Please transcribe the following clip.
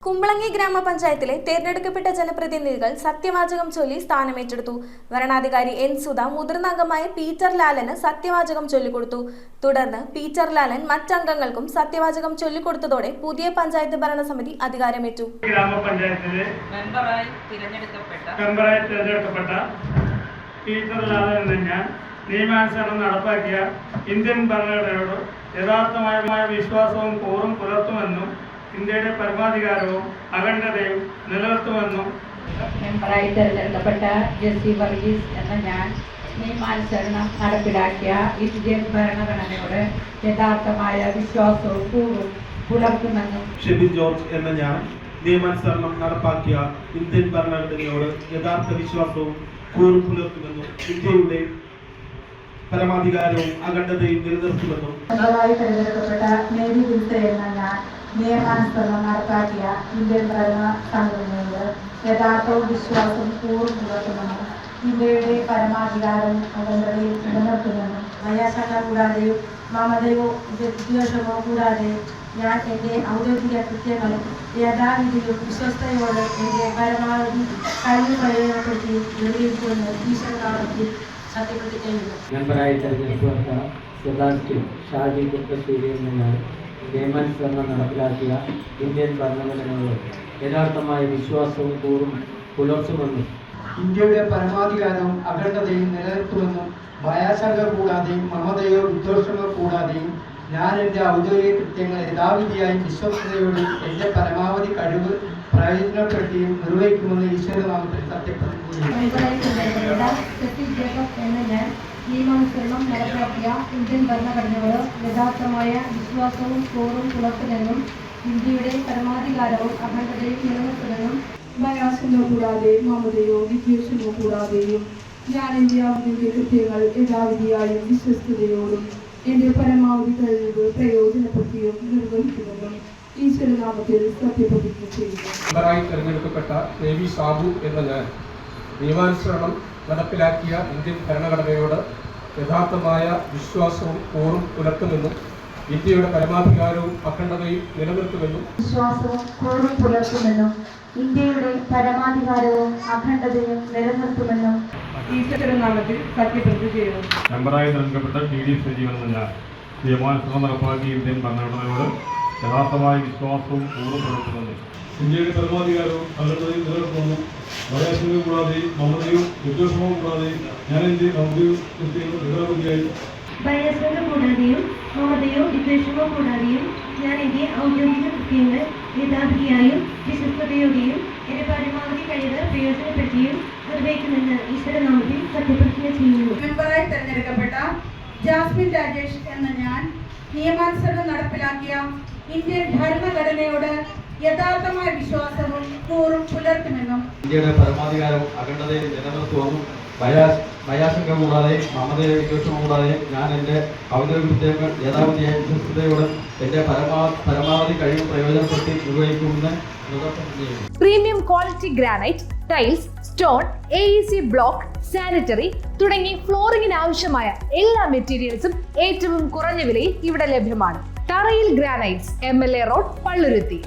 കുമ്പളങ്ങി ഗ്രാമപഞ്ചായത്തിലെ തെരഞ്ഞെടുക്കപ്പെട്ട ജനപ്രതിനിധികൾ സത്യവാചകം ചൊല്ലി സ്ഥാനമേറ്റെടുത്തു. വരണാധികാരി എൻ സുധ മുതിർന്ന അംഗമായ പീറ്റർ ലാലന് സത്യവാചകം ചൊല്ലിക്കൊടുത്തു. തുടർന്ന് പീറ്റർ ലാലൻ മറ്റംഗങ്ങൾക്കും സത്യവാചകം ചൊല്ലിക്കൊടുത്തതോടെ പുതിയ പഞ്ചായത്ത് ഭരണസമിതി അധികാരമേറ്റു. ഗ്രാമപഞ്ചായത്തിലെ മെമ്പറായി തിരഞ്ഞെടുക്കപ്പെട്ട പീറ്റർ ലാലൻ എന്ന ഞാൻ നിയമാനുസരണം നടപ്പാക്കിയ ഇന്ത്യൻ ഭരണഘടനയോട് യഥാർത്ഥമായ വിശ്വാസവും കൂറും പുലർത്തുമെന്നും ഇന്ത്യയുടെ പരമാധികാരവും അഖണ്ഡതയും നിലനിർത്തുമെന്നും മെമ്പറായി തിരഞ്ഞെടുക്കപ്പെട്ട ജെസ്സി വർഗീസ് എന്ന ഞാൻ നിയമാനുസരണം നടപ്പിലാക്കിയ ഇന്ത്യൻ ഭരണഘടനയോട് യഥാർത്ഥമായ വിശ്വാസവും കൂറും പുലർത്തുമെന്നും ഷെബിൻ ജോർജ് എന്ന ഞാൻ നിയമാനുസരണം നടപ്പാക്കിയ ഇന്ത്യൻ ഭരണഘടനയോട് യഥാർത്ഥ വിശ്വാസവും കൂറും പുലർത്തുമെന്നും ഇന്ത്യയുടെ പരമാധികാരവും അഖണ്ഡതയും നിലനിർത്തുമെന്നും മെമ്പറായി തിരഞ്ഞെടുക്കപ്പെട്ട മേരി വിൽസ എന്ന ഞാൻ നിയമാനുസരണം നടപ്പാക്കിയ ഇന്ത്യൻ ഭരണഘടനയോട് യഥാർത്ഥവും വിശ്വാസവും കൂറും പുലർത്തുമെന്നും ഇന്ത്യയുടെ പരമാധികാരവും അഖണ്ഡതയും നിലനിർത്തുമെന്നും ഭയാശങ്ക കൂടാതെയും മമതയോ വിദ്വേഷമോ കൂടാതെ ഞാൻ എൻ്റെ ഔദ്യോഗിക കൃത്യങ്ങളും യഥാവിധിയും വിശ്വസ്തയോടെ എൻ്റെ പരമാവധി കഴിവ് പ്രയോജനപ്പെടുത്തി നിർവഹിക്കുമെന്ന് ഈശ്വരനാമത്തിൽ സത്യപ്രതിജ്ഞ ചെയ്യുന്നു. മെമ്പറായി തെരഞ്ഞെടുക്കപ്പെട്ട സെബാസ്റ്റ്യൻ ഷാജി കുട്ടശ്ശേരി എന്ന ഞാൻ നിയമാനുസരണം നടപ്പിലാക്കിയ ഇന്ത്യൻ ഭരണഘടനയോട് യഥാർത്ഥമായ വിശ്വാസവും കൂറും പുലർത്തുമെന്നും ഇന്ത്യയുടെ പരമാധികാരവും അഖണ്ഡതയും നിലനിർത്തുമെന്നും ഭയാശങ്ക കൂടാതെയും മമതയോ വിദ്വേഷമോ കൂടാതെയും ഞാൻ എൻ്റെ ഔദ്യോഗിക കൃത്യങ്ങൾ യഥാവിധിയായും വിശ്വസ്തയോടെയും എൻ്റെ പരമാവധി കഴിവ് പ്രയോജനപ്പെടുത്തിയും നിർവഹിക്കുമെന്ന് ഈശ്വരനാമത്തിൽ സത്യപ്രതിജ്ഞ ചെയ്യുന്നു. നിയമാനുസരണം നടപ്പാക്കിയ ഇന്ത്യൻ ഭരണഘടനയോട് യഥാർത്ഥമായ വിശ്വാസവും കൂറും പുലർത്തുമെന്നും ഇന്ത്യയുടെ പരമാധികാരവും അഖണ്ഡതയും നിലനിർത്തുമെന്നും ഭയാശങ്ക കൂടാതെ മമതയോ വിദ്വേഷമോ കൂടാതെയും ഞാൻ എൻ്റെ ഔദ്യോഗിക കൃത്യങ്ങൾ യഥാവിധിയായും വിശ്വസ്തയോടും എൻ്റെ പരമാവധി കഴിവ് പ്രയോജനപ്പെടുത്തിയും നിർവഹിക്കുമെന്നും ഈശ്വരനാമത്തിൽ സത്യപ്രതിജ്ഞ ചെയ്യുന്നു. മെമ്പറായി തിരഞ്ഞെടുക്കപ്പെട്ട ദേവി സാബു എന്ന ഞാൻ നിയമാനുസരണം നടപ്പിലാക്കിയ ഇന്ത്യൻ ഭരണഘടനയോട് യഥാർത്ഥമായ വിശ്വാസവും കൂറും പുലർത്തുമെന്നും ഇന്ത്യയുടെ പരമാധികാരവും അഖണ്ഡതയും നിലനിർത്തുമെന്നും വിശ്വാസവും കൂറും പുലർത്തുമെന്നും ഇന്ത്യയുടെ പരമാധികാരവും അഖണ്ഡതയും നിലനിർത്തുമെന്നും ഈശ്വരനാമത്തിൽ സത്യപ്രതിജ്ഞ ചെയ്യുന്നു. മെമ്പറായി തിരഞ്ഞെടുക്കപ്പെട്ട ടി.ഡി. സജീവൻ എന്ന ഞാൻ നിയമാനുസരണം നടപ്പാക്കിയ ഇന്ത്യൻ ഭരണഘടനയോട് യഥാർത്ഥമായ വിശ്വാസവും കൂറും പുലർത്തുമെന്നും ഇന്ത്യയുടെ പരമാധികാരവും അഖണ്ഡതയും നിലനിർത്തുമെന്നും ഭയാശങ്ക കൂടാതെയും മമതയും വിദ്വേഷമോ കൂടാതെയും ഞാൻ എൻ്റെ ഔദ്യോഗിക കൃത്യങ്ങൾ യഥാവിധിയായി ഭയാശങ്ക കൂടാതെയും മമതയോ വിദ്വേഷമോ കൂടാതെയും ഞാൻ എൻ്റെ ഔദ്യോഗിക കൃത്യങ്ങൾ യഥാവിധിയായും വിശ്വസ്തയോടെയും എൻ്റെ പരമാവധി കഴിവ് പ്രയോജനപ്പെടുത്തിയും നിർവഹിക്കുമെന്ന് ഈശ്വരനാമത്തിൽ സത്യപ്രതിജ്ഞ ചെയ്യുന്നു. മെമ്പറായി തിരഞ്ഞെടുക്കപ്പെട്ട ജാസ്മിൻ രാജേഷ് എന്ന ഞാൻ നിയമാനുസരണം നടപ്പിലാക്കിയ ഇന്ത്യൻ ഭരണഘടനയോട് യഥാർത്ഥമായ വിശ്വാസവും കൂറും പുലർത്തുമെന്നും ഇന്ത്യയുടെ പരമാധികാരവും അഖണ്ഡതയും നിലനിർത്തുമെന്നും ഭയാശങ്ക കൂടാതെ മമതയോ വിദ്വേഷമോ കൂടാതെ ഞാൻ എൻ്റെ ഔദ്യോഗിക കൃത്യങ്ങൾ യഥാവിധിയായ വിശ്വസ്തയോടെ എൻ്റെ പരമാവധി കഴിവ് പ്രയോജനപ്പെടുത്തി നിർവഹിക്കുമെന്ന് premium quality granite, tiles, stone, AEC block, sanitary തുടങ്ങി ഫ്ലോറിംഗിന് ആവശ്യമായ എല്ലാ മെറ്റീരിയൽസും ഏറ്റവും കുറഞ്ഞ വിലയിൽ ഇവിടെ ലഭ്യമാണ്. തറയിൽ ഗ്രാനൈറ്റ്സ്, MLA റോഡ്, പള്ളുരുത്തി.